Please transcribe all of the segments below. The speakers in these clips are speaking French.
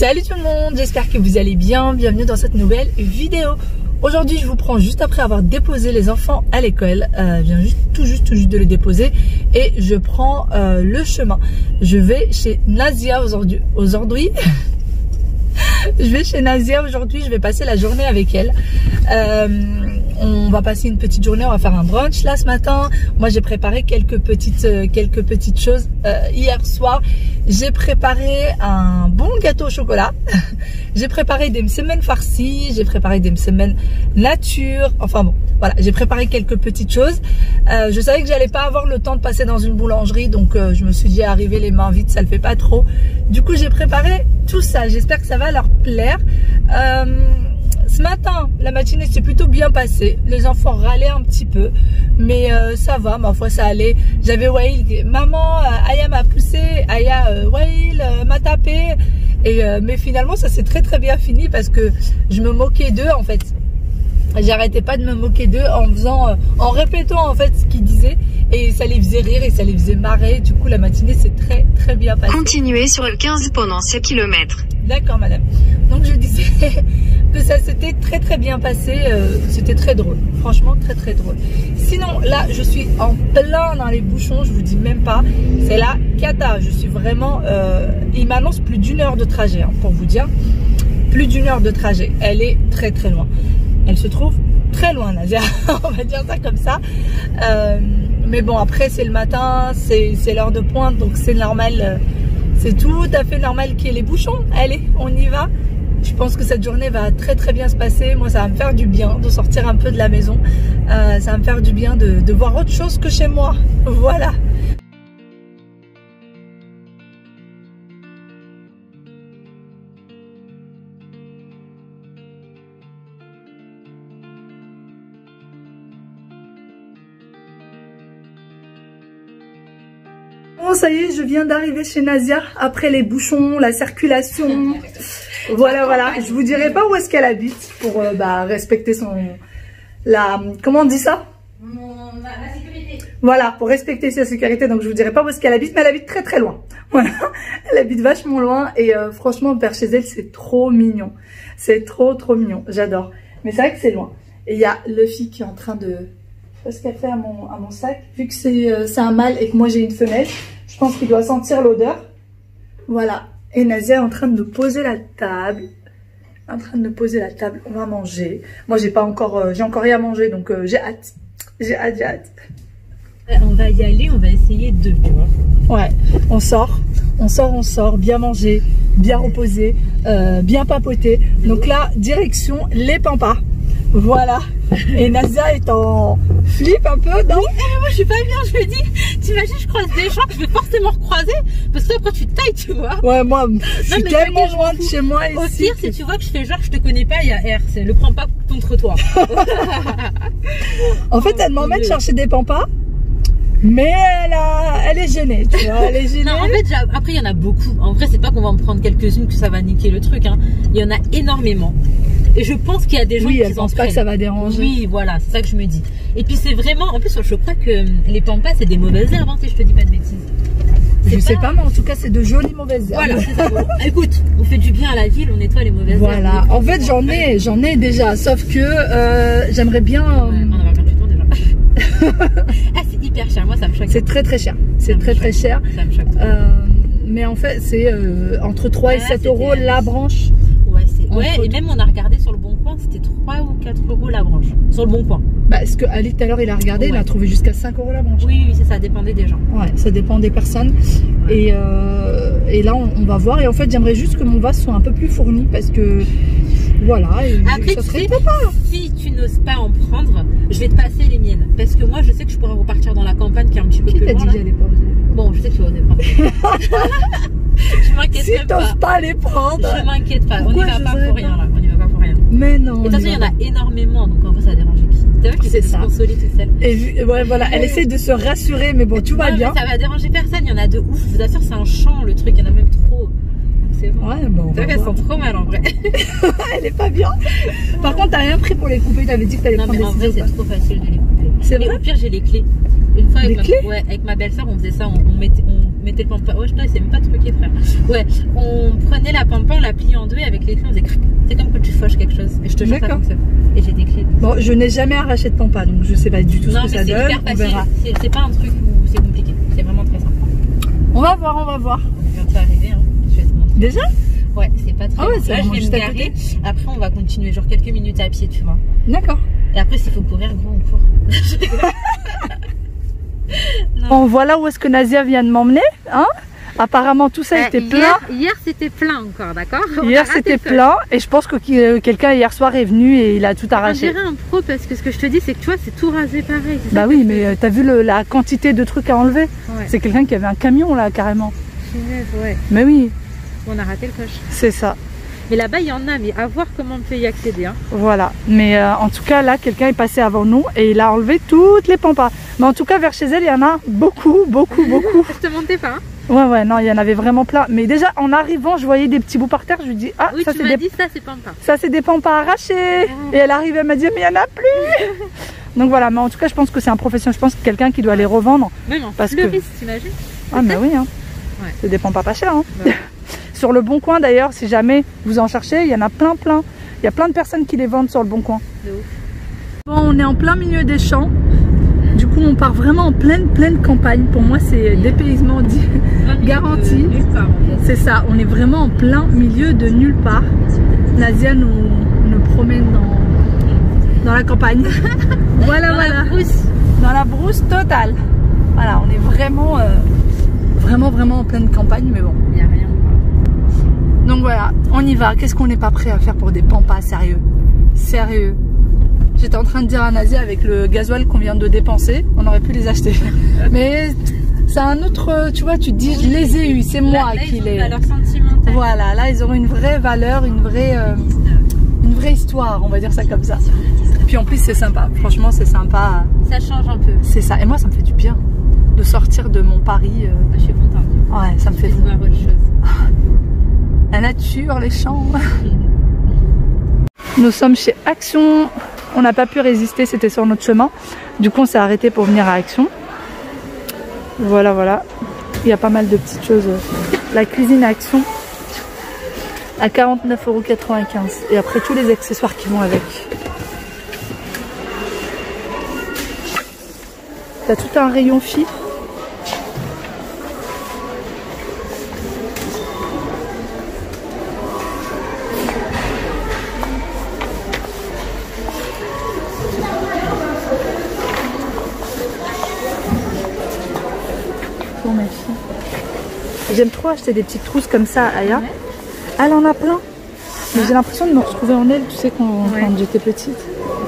Salut tout le monde, j'espère que vous allez bien, bienvenue dans cette nouvelle vidéo. Aujourd'hui je vous prends juste après avoir déposé les enfants à l'école, je viens tout juste de les déposer et je prends le chemin. Je vais chez Nazia aujourd'hui. Je vais chez Nazia aujourd'hui, je vais passer la journée avec elle. On va passer une petite journée, on va faire un brunch là ce matin. Moi j'ai préparé quelques petites choses. Hier soir j'ai préparé un bon gâteau au chocolat. J'ai préparé des msemen farcis, j'ai préparé des msemen nature. Enfin bon, voilà, j'ai préparé quelques petites choses. Je savais que j'allais pas avoir le temps de passer dans une boulangerie, donc je me suis dit arriver les mains vides, ça le fait pas trop. Du coup j'ai préparé tout ça, j'espère que ça va leur plaire. Ce matin, la matinée s'est plutôt bien passée. Les enfants râlaient un petit peu, mais ça va, ma foi, ça allait. J'avais Wail, maman, Aya m'a poussé, Aya, Wail m'a tapé. Mais finalement, ça s'est très bien fini parce que je me moquais d'eux en fait. J'arrêtais pas de me moquer d'eux en répétant en fait ce qu'ils disaient. Et ça les faisait rire et ça les faisait marrer. Du coup, la matinée s'est très bien passée. Continuez sur le 15 pendant 7 km. D'accord, madame. Donc, je disais que ça s'était très bien passé. C'était très drôle. Franchement, très drôle. Sinon, là, je suis en plein dans les bouchons. Je vous dis même pas. C'est la cata. Je suis vraiment... il m'annonce plus d'1 heure de trajet, hein, pour vous dire. Plus d'1 heure de trajet. Elle est très loin. Elle se trouve très loin, Nazia. On va dire ça comme ça. Mais bon, après, c'est le matin. C'est l'heure de pointe. Donc, c'est normal... c'est tout à fait normal qu'il y ait les bouchons. Allez, on y va. Je pense que cette journée va très bien se passer. Moi, ça va me faire du bien de sortir un peu de la maison. Ça va me faire du bien de voir autre chose que chez moi. Voilà. Bon, ça y est, je viens d'arriver chez Nazia après les bouchons, la circulation. Voilà. Je vous dirai pas où est-ce qu'elle habite pour respecter comment on dit ça? La sécurité. Voilà, pour respecter sa sécurité. Donc je vous dirai pas où est-ce qu'elle habite, mais elle habite très loin. Voilà, elle habite vachement loin et franchement, vers chez elle, c'est trop mignon. C'est trop mignon. J'adore. Mais c'est vrai que c'est loin. Et il y a Luffy qui est en train de... ce qu'elle fait à mon sac, vu que c'est un mâle et que moi j'ai une femelle, je pense qu'il doit sentir l'odeur. Voilà. Et Nazia est en train de poser la table. On va manger. Moi j'ai encore rien à manger, donc j'ai hâte. J'ai hâte. On va y aller, on va essayer de, tu vois. Ouais, on sort, bien manger, bien reposer, bien papoter. Donc là, direction les Pampas. Voilà. Et Nazia est en flip un peu, non? Moi je suis pas bien, je me dis, t'imagines, je croise des gens que je vais forcément recroiser, parce que après tu te tailles, tu vois. Ouais, moi, je suis tellement loin de chez moi ici. Au pire, si tu vois que je fais genre je te connais pas, il y a R, c'est le prends pas contre toi. En fait, elle m'emmène chercher des Pampas, mais elle est gênée, tu vois, elle est gênée. Non, en fait, après il y en a beaucoup. En vrai, c'est pas qu'on va en prendre quelques-unes que ça va niquer le truc, hein. Il y en a énormément. Et je pense qu'il y a des gens qui elle pense pas que ça va déranger. Oui, voilà, c'est ça que je me dis. Et puis c'est vraiment, en plus je crois que les Pampas c'est des mauvaises herbes, hein, si je te dis pas de bêtises. Je sais pas, mais en tout cas c'est de jolies mauvaises herbes. Voilà, c'est ça. Écoute, on fait du bien à la ville, on nettoie les mauvaises herbes. Voilà, en fait j'en ai déjà, sauf que j'aimerais bien... on en va perdre du temps déjà. Ah, c'est hyper cher, moi ça me choque. C'est très cher, c'est très cher. Ça me choque. Mais en fait c'est entre 3 et 7 euros la branche. Ouais, et même on a regardé sur le Bon Coin, c'était 3 ou 4 euros la branche. Sur le Bon Coin. Parce que Ali tout à l'heure il a regardé, il a trouvé jusqu'à 5 euros la branche. Oui, ça dépendait des gens. Ouais, ça dépend des personnes. Ouais. Et là on va voir. Et en fait j'aimerais juste que mon vase soit un peu plus fourni parce que voilà. Après ça serait si tu n'oses pas en prendre, je vais te passer les miennes. Parce que moi je sais que je pourrais repartir dans la campagne qui est un petit peu plus loin. Qui t'a dit que j'allais pas oser? Bon, je sais que tu osais pas. Je m'inquiète si t'oses pas les prendre. Je m'inquiète pas. On y va pas pour rien là. On y va pas pour rien. Mais non. Et de toute façon, il y en a énormément. Donc en vrai, ça a dérangé qui? T'as vu qu'elle essaie de se consoler toute seule. Et ouais, voilà, elle essaie de se rassurer, mais bon, tout va bien. Ça va déranger personne. Il y en a de ouf. Je vous assure, c'est un champ le truc. Il y en a même trop. C'est bon. Ouais, bon. T'as vu qu'elles sont trop mal en vrai. Elle est pas bien. Par contre, t'as rien pris pour les couper. T'avais dit que t'allais prendre des ciseaux. Non, mais en vrai, c'est trop facile de les couper. C'est vrai. Au pire, j'ai les clés. Une fois avec ma belle-sœur, on faisait ça. On mettez le pampa. Ouais, je sais même pas truquer, frère. Ouais, on prenait la pampa, on la pliait en deux et avec les clés on faisait cric. C'est comme quand tu fauches quelque chose. Et je te jure, ça fonctionne. Et j'ai des clés. Bon, je n'ai jamais arraché de pampa, donc je sais pas du tout ce que ça donne. On verra. C'est pas un truc où c'est compliqué. C'est vraiment très simple. On va voir, on va voir. On vient de s'arriver, hein. Je vais te montrer. Déjà? Ouais, c'est pas très ah ouais, long. Là, je vais me garer. Après, on va continuer genre quelques minutes à pied, tu vois. D'accord. Et après, s'il faut courir, gros, on court. Bon, voilà où est-ce que Nazia vient de m'emmener, hein? Apparemment tout ça était plein. Hier c'était plein encore, d'accord? Hier c'était plein et je pense que quelqu'un hier soir est venu et il a tout arraché. On dirait un pro parce que ce que je te dis c'est que tu vois c'est tout rasé pareil. Bah oui mais t'as vu la quantité de trucs à enlever? Ouais. C'est quelqu'un qui avait un camion là carrément. Punaise, ouais. Mais oui. On a raté le coche. C'est ça. Mais là-bas il y en a, mais à voir comment on peut y accéder. Hein. Voilà, mais en tout cas là quelqu'un est passé avant nous et il a enlevé toutes les pampas. Mais en tout cas vers chez elle il y en a beaucoup. Je te mentais pas hein. Ouais, non, il y en avait vraiment plein. Mais déjà, en arrivant, je voyais des petits bouts par terre. Je lui dis, ah, oui, ça c'est des... ça, c'est pampa. Ça, c'est des pampas arrachés. Et elle arrive, elle m'a dit, mais il n'y en a plus. Donc voilà, mais en tout cas, je pense que c'est un professionnel. Je pense que quelqu'un qui doit les revendre. Même en parce fleuriste, t'imagines? Ah, mais oui, hein. Ouais. C'est des pampas pas chers. Hein. Ouais. Sur le Bon Coin, d'ailleurs, si jamais vous en cherchez, il y en a plein. Il y a plein de personnes qui les vendent sur le Bon Coin. De ouf. Bon, on est en plein milieu des champs. Du coup, on part vraiment en pleine campagne. Pour moi, c'est dépaysement garanti. C'est ça, on est vraiment en plein milieu de nulle part. Nazia nous promène dans la campagne. Voilà. Dans la brousse totale. Voilà, on est vraiment en pleine campagne, mais bon. Il n'y a rien. Donc voilà, on y va. Qu'est-ce qu'on n'est pas prêt à faire pour des pampas, sérieux? Sérieux. J'étais en train de dire à Nazia avec le gasoil qu'on vient de dépenser, on aurait pu les acheter. Mais c'est un autre, tu vois, tu te dis, je les ai eus, c'est moi qui les... Là, ils ont une valeur sentimentale. Voilà, là, ils auront une vraie valeur, une vraie histoire, on va dire ça comme ça. Et puis en plus, c'est sympa. Franchement, c'est sympa. Ça change un peu. C'est ça. Et moi, ça me fait du bien de sortir de mon Paris. Je suis contente. Ouais, ça me fait voir autre chose. La nature, les champs. Nous sommes chez Action. On n'a pas pu résister, c'était sur notre chemin. Du coup, on s'est arrêté pour venir à Action. Voilà. Il y a pas mal de petites choses. La cuisine Action à 49,95 €. Et après, tous les accessoires qui vont avec. T'as tout un rayon filles. J'aime trop acheter des petites trousses comme ça à Aya. Ouais. Elle en a plein. Mais j'ai l'impression de me retrouver en elle, tu sais, quand j'étais petite.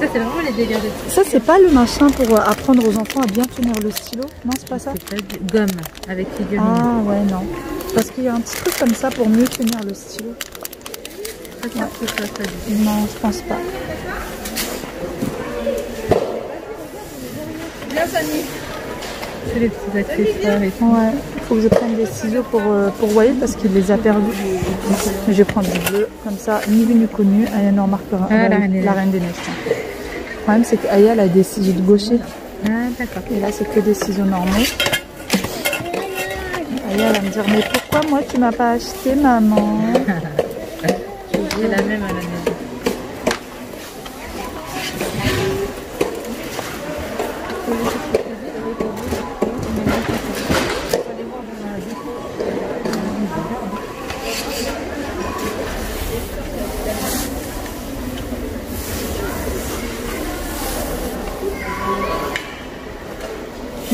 Ça, c'est vraiment les dégâts de... Ça, c'est pas le machin pour apprendre aux enfants à bien tenir le stylo? Non, c'est pas ça? C'est pas du gomme avec figurine. Ah ouais, non. Parce qu'il y a un petit truc comme ça pour mieux tenir le stylo. Non, je pense pas. Bien, Samy. C'est les petits accessoires et tout. Ouais, il faut que je prenne des ciseaux pour Wade parce qu'il les a perdus. Je vais prendre du bleu, comme ça, ni vu ni connu. Aya n'en marquera pas. La Reine des Neiges. Le problème, c'est qu'Aya a des ciseaux de gaucher. Ah, d'accord. Et là, c'est que des ciseaux normaux. Aya va me dire, mais pourquoi moi tu m'as pas acheté, maman? C'est la même à la maison.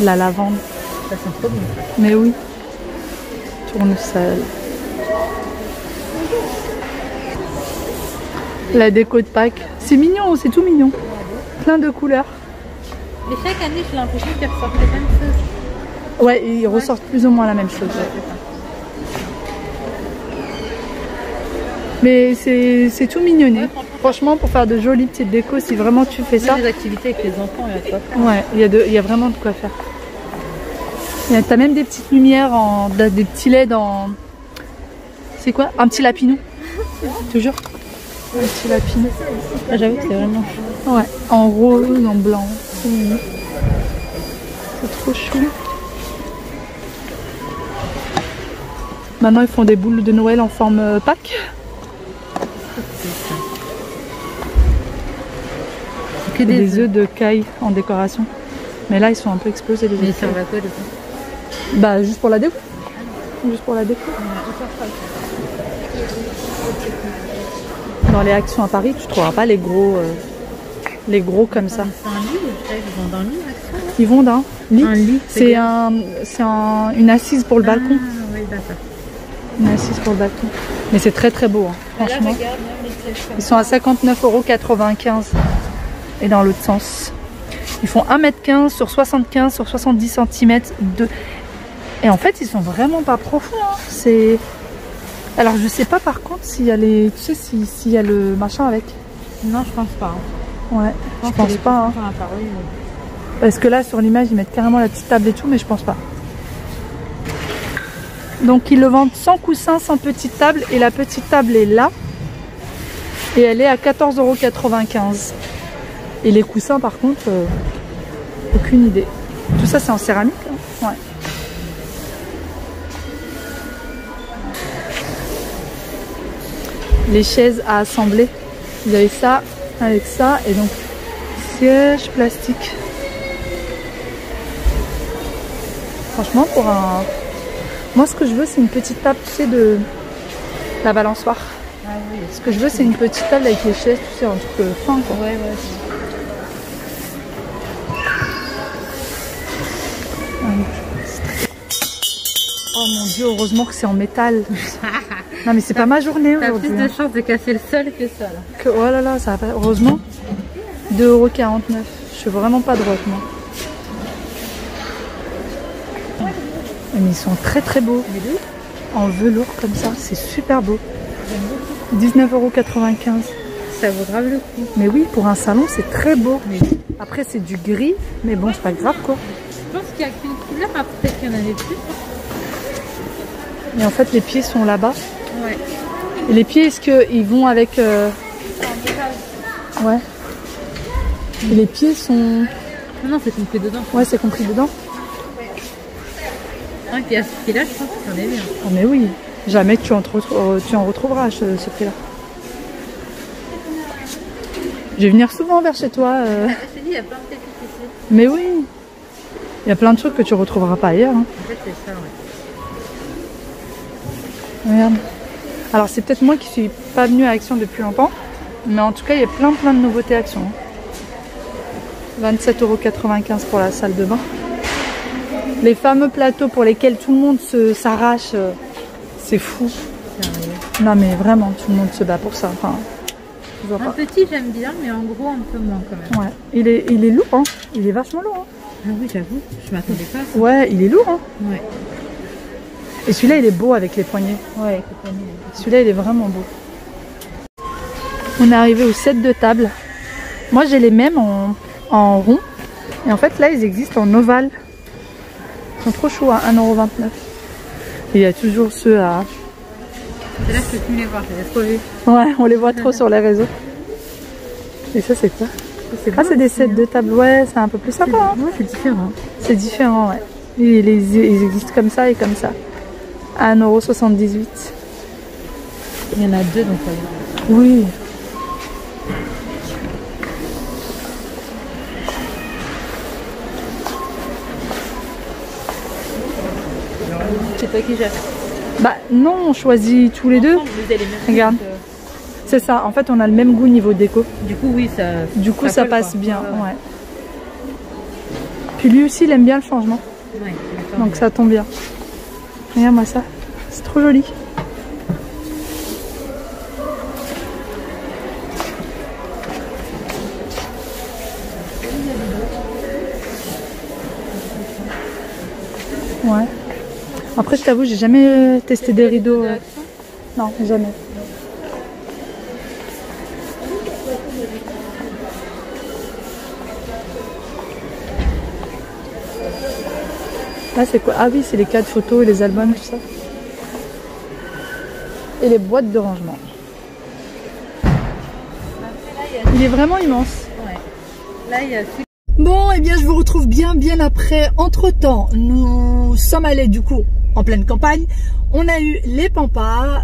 La lavande. Ça sent trop bon. Mais oui. Tournesol. La déco de Pâques. C'est mignon, c'est tout mignon. Plein de couleurs. Mais chaque année, j'ai l'impression qu'ils ressortent les mêmes choses. Ouais, ils ressortent plus ou moins la même chose. Mais c'est tout mignonné. Ouais, franchement, pour faire de jolies petites décos, si vraiment tu fais ça. Des activités avec les enfants, il y a de quoi faire. Ouais, il y a vraiment de quoi faire. T'as même des petites lumières, des petits LED en... C'est quoi? Un petit lapinou. Toujours. Un petit lapinou. Ah, j'avoue que c'est vraiment chou. Ouais, en rose, en blanc. C'est trop chou. Maintenant ils font des boules de Noël en forme Pâques. Et des œufs de caille en décoration. Mais là ils sont un peu explosés les œufs. Mais ils servent à quoi de ça? Bah juste pour la déco. Juste pour la déco. Dans les actions à Paris, tu ne trouveras pas les gros comme ça. C'est un lit, ils vont dans le lit, Action? Ils vont dans un lit. C'est une assise pour le balcon. Oui, d'accord. Une assise pour le balcon. Mais c'est très très beau, hein, franchement. Là, regarde, ils sont à 59,95 €. Et dans l'autre sens. Ils font 1,15 m sur 75 sur 70 cm de... Et en fait, ils sont vraiment pas profonds. Hein. C'est... Alors, je sais pas par contre s'il y a les... Tu sais, s'il y a le machin avec. Non, je pense pas. Ouais, je pense pas. Hein. Parce que là, sur l'image, ils mettent carrément la petite table et tout, mais je pense pas. Donc, ils le vendent sans coussin, sans petite table. Et la petite table est là. Et elle est à 14,95 €. Et les coussins, par contre, aucune idée. Tout ça, c'est en céramique. Hein. Ouais. Les chaises à assembler. Vous avez ça avec ça. Et donc, siège plastique. Franchement, pour un... Moi, ce que je veux, c'est une petite table, tu sais, de la balançoire. Ah oui. Ce que je veux, c'est une petite table avec les chaises, tu sais, un truc fin, quoi. Ouais, ouais. Oh mon dieu, heureusement que c'est en métal. Non mais c'est pas ma journée aujourd'hui. T'as plus de chance de casser le sol que ça là. Oh là là, ça va pas... Heureusement. 2,49 €. Je suis vraiment pas droite moi. Mais ils sont très très beaux. En velours comme ça, c'est super beau. 19,95 €. Ça vaut grave le coup. Mais oui, pour un salon, c'est très beau. Après, c'est du gris, mais bon, c'est pas grave quoi. Je pense qu'il n'y a qu'une couleur, peut-être qu'il y en avait plus. Et en fait, les pieds sont là-bas. Ouais. Et les pieds, est-ce qu'ils vont avec... Ouais. Et les pieds sont... Non, c'est compris dedans. Ouais, c'est compris dedans. Ah, et puis à ce prix-là, je pense que c'en est bien. Oh, mais oui. Jamais tu en retrouveras à ce prix-là. Je vais venir souvent vers chez toi. Je t'ai dit, il y a plein de pépites ici. Mais oui. Il y a plein de trucs que tu retrouveras pas ailleurs. Hein. En fait, c'est ça, ouais. Regarde. Alors c'est peut-être moi qui suis pas venue à Action depuis longtemps, mais en tout cas il y a plein de nouveautés Action. 27,95 € pour la salle de bain. Les fameux plateaux pour lesquels tout le monde s'arrache, c'est fou. Non mais vraiment, tout le monde se bat pour ça. Enfin, je vois pas. Un petit j'aime bien, mais en gros un peu moins quand même. Ouais, il est lourd, hein. Il est vachement lourd. Hein. Ah oui, j'avoue, je m'attendais pas à ça. Ouais, il est lourd. Hein. Ouais. Et celui-là, il est beau avec les poignets. Ouais, avec les poignets. Celui-là, il est vraiment beau. On est arrivé au set de table. Moi, j'ai les mêmes en rond. Et en fait, là, ils existent en ovale. Ils sont trop chauds à 1,29 €. Et il y a toujours ceux à... C'est là que je peux plus les voir, j'ai trop vu. Ouais, on les voit trop sur les réseaux. Et ça, c'est quoi? Ah, c'est des sets de table. Ouais, c'est un peu plus sympa. Hein. Ouais, c'est différent. C'est différent, ouais. Et ils existent comme ça et comme ça. À 1,78 €. Il y en a deux donc ça va. Oui. C'est toi qui gères. Bah non, on choisit tous les deux. Regarde. C'est ça, en fait on a le même goût niveau déco. Du coup oui, ça passe quoi. Bien. Ouais. Puis lui aussi il aime bien le changement. Ouais, donc ça tombe bien. Regarde-moi ça. C'est trop joli. Ouais. Après je t'avoue, j'ai jamais testé des rideaux. Non, jamais. Là c'est quoi? Ah oui, c'est les cadres photos et les albums, tout ça. Et les boîtes de rangement. Il est vraiment immense. Ouais. Là il y a... Bon, et bien je vous retrouve bien après. Entre temps, nous sommes allés du coup en pleine campagne. On a eu les pampas,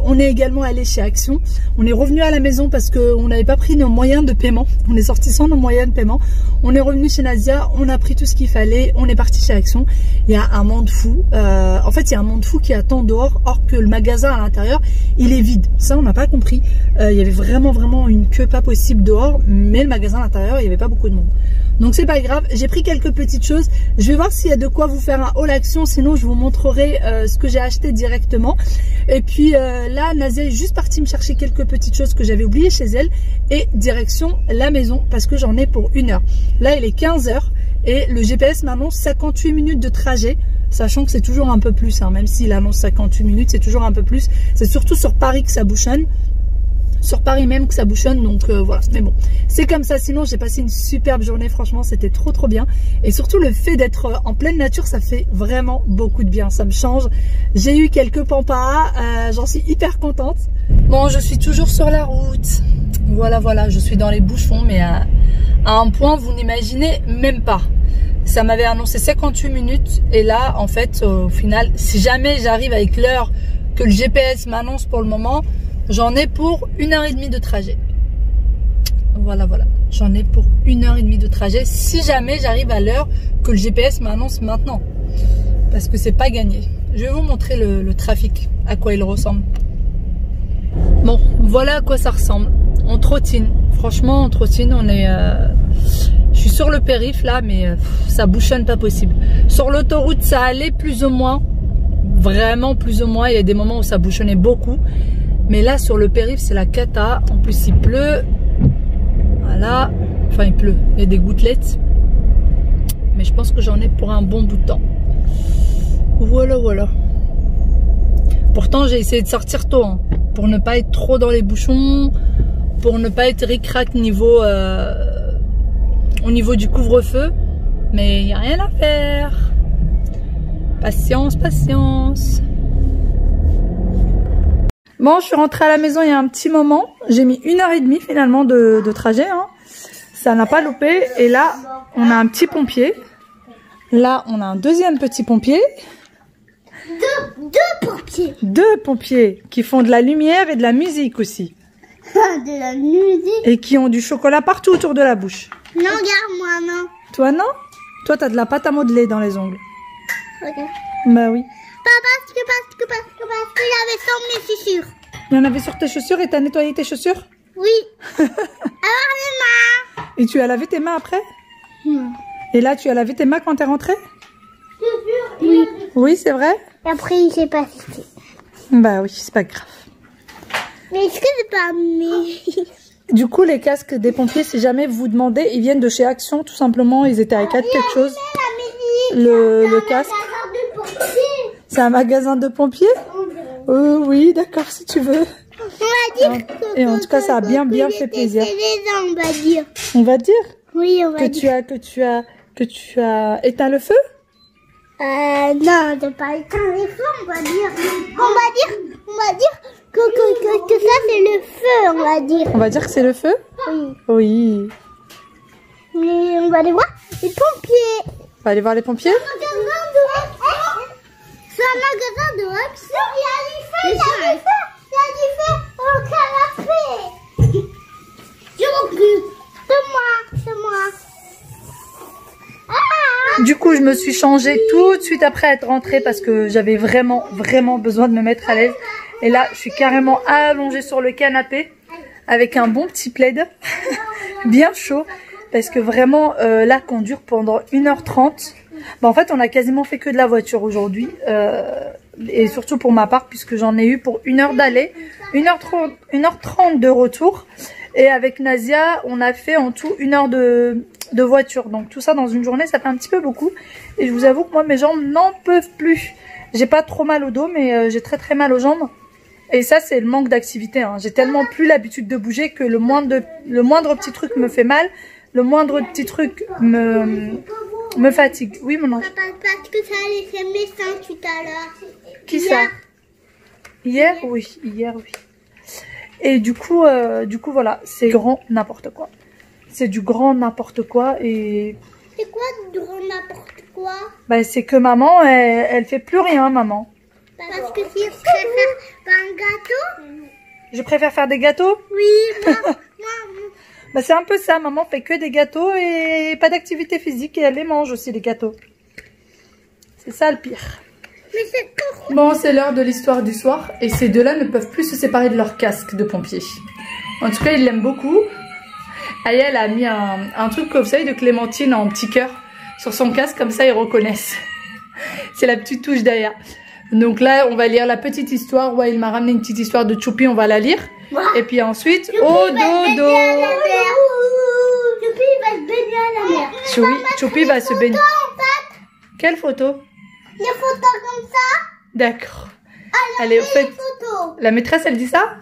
on est également allé chez Action. On est revenu à la maison parce qu'on n'avait pas pris nos moyens de paiement. On est sorti sans nos moyens de paiement. On est revenu chez Nadia, on a pris tout ce qu'il fallait, on est parti chez Action. Il y a un monde fou. En fait, il y a un monde fou qui attend dehors, or que le magasin à l'intérieur, il est vide. Ça, on n'a pas compris. Il y avait vraiment une queue pas possible dehors, mais le magasin à l'intérieur, il n'y avait pas beaucoup de monde. Donc c'est pas grave, j'ai pris quelques petites choses. Je vais voir s'il y a de quoi vous faire un haul Action, sinon je vous montrerai ce que j'ai acheté directement. Et puis là, Nadia est juste partie me chercher quelques petites choses que j'avais oubliées chez elle. Et direction la maison, parce que j'en ai pour 1 heure. Là, il est 15 h et le GPS m'annonce 58 minutes de trajet. Sachant que c'est toujours un peu plus, hein, même s'il annonce 58 minutes, c'est toujours un peu plus. C'est surtout sur Paris que ça bouchonne. Sur Paris même que ça bouchonne, donc voilà, mais bon, c'est comme ça. Sinon j'ai passé une superbe journée, franchement c'était trop bien, et surtout le fait d'être en pleine nature, ça fait vraiment beaucoup de bien, ça me change. J'ai eu quelques pampas, j'en suis hyper contente. Bon, je suis toujours sur la route, voilà, je suis dans les bouchons, mais à un point vous n'imaginez même pas. Ça m'avait annoncé 58 minutes, et là en fait au final, si jamais j'arrive avec l'heure que le GPS m'annonce pour le moment, j'en ai pour 1h30 de trajet. Voilà, j'en ai pour 1h30 de trajet si jamais j'arrive à l'heure que le GPS m'annonce maintenant, parce que c'est pas gagné. Je vais vous montrer le trafic, à quoi il ressemble. Bon, voilà à quoi ça ressemble. On trottine, franchement on trottine, on est je suis sur le périph là, mais ça bouchonne pas possible. Sur l'autoroute ça allait plus ou moins, vraiment plus ou moins, il y a des moments où ça bouchonnait beaucoup. Mais là, sur le périph', c'est la cata. En plus, il pleut. Voilà. Enfin, il pleut. Il y a des gouttelettes. Mais je pense que j'en ai pour un bon bout de temps. Voilà. Pourtant, j'ai essayé de sortir tôt. Hein, pour ne pas être trop dans les bouchons. Pour ne pas être ric-rac au niveau du couvre-feu. Mais il n'y a rien à faire. Patience. Bon, je suis rentrée à la maison il y a un petit moment. J'ai mis 1h30 finalement de trajet. Hein. Ça n'a pas loupé. Et là, on a un petit pompier. Là, on a un deuxième petit pompier. Deux pompiers. Deux pompiers qui font de la lumière et de la musique aussi. De la musique. Et qui ont du chocolat partout autour de la bouche. Non, regarde-moi, non. Toi, non? Toi, t'as de la pâte à modeler dans les ongles. Ok. Bah oui. Parce qu'il y avait ça mes chaussures. Il y en avait sur tes chaussures et t'as nettoyé tes chaussures? Oui. Alors les mains. Et tu as lavé tes mains après? Non. Et là, tu as lavé tes mains quand t'es rentrée? Oui. Oui, c'est vrai? Et après, il s'est passé. Bah oui, c'est pas grave. Mais est-ce que c'est pas mes... Du coup, les casques des pompiers, si jamais vous vous demandez, ils viennent de chez Action, tout simplement. Ils étaient à 4 quelque chose. Le casque. C'est un magasin de pompiers? Oui, d'accord, si tu veux. On va dire et en tout cas, ça a bien fait plaisir. On va dire. On va dire? Oui, on va dire. Que tu as éteint le feu? Non, de pas éteindre les feux, on va dire que ça c'est le feu, on va dire. On va dire que c'est le feu? Oui. Mais on va aller voir les pompiers. On va aller voir les pompiers? C'est un magasin de Action. Il y a du feu au canapé. C'est moi. Du coup, je me suis changée tout de suite après être rentrée parce que j'avais vraiment besoin de me mettre à l'aise. Et là, je suis carrément allongée sur le canapé avec un bon petit plaid bien chaud parce que vraiment, là, conduire pendant 1h30. Bah, en fait, on a quasiment fait que de la voiture aujourd'hui et surtout pour ma part puisque j'en ai eu pour 1 heure d'aller, 1h30 de retour. Et avec Nadia, on a fait en tout 1 heure de voiture. Donc tout ça dans une journée, ça fait un petit peu beaucoup. Et je vous avoue que moi, mes jambes n'en peuvent plus. J'ai pas trop mal au dos, mais j'ai très mal aux jambes. Et ça, c'est le manque d'activité. Hein. J'ai tellement plus l'habitude de bouger que le moindre petit truc me fait mal. Le moindre petit truc me fatigue. Oui, mon ange. Papa, parce que ça allait faire mes seins tout à l'heure. Qui ça? Hier, oui. Hier, oui. Et du coup, voilà, c'est grand n'importe quoi. C'est du grand n'importe quoi et... C'est quoi du grand n'importe quoi? Pourquoi? Bah, c'est que maman, elle fait plus rien, maman. Parce que si je préfère un gâteau. Je préfère faire des gâteaux? Oui, moi. Bah, c'est un peu ça, maman fait que des gâteaux et pas d'activité physique et elle les mange aussi, les gâteaux. C'est ça le pire. Mais c'est pourquoi? Bon, c'est l'heure de l'histoire du soir et ces deux-là ne peuvent plus se séparer de leur casque de pompier. En tout cas, ils l'aiment beaucoup. Aya, elle a mis un truc, que vous savez, de clémentine en petit cœur sur son casque, comme ça ils reconnaissent. C'est la petite touche d'Aya. Donc là, on va lire la petite histoire. Ouais, il m'a ramené une petite histoire de Choupi, on va la lire. Et puis ensuite, au dodo. Choupi va se baigner à la mer. Choupi va se baigner. Quelle photo? Les photos comme ça. D'accord. Allez, au fait, la maîtresse, elle dit ça?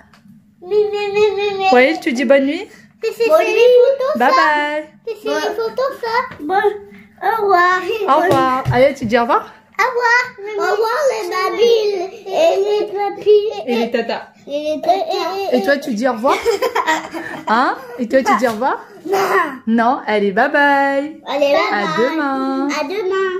Oui, tu dis bonne nuit? C'est les photos, bye bye. C'est les photos, ça. Bon, au revoir. Au revoir. Allez, tu dis au revoir? Au revoir. Au revoir les babilles et les papis. Et les tatas. Et les tatas. Et toi, tu dis au revoir? Hein? Et toi, tu dis au revoir? Non. Non, allez, bye bye. Allez, bye bye. À demain. À demain.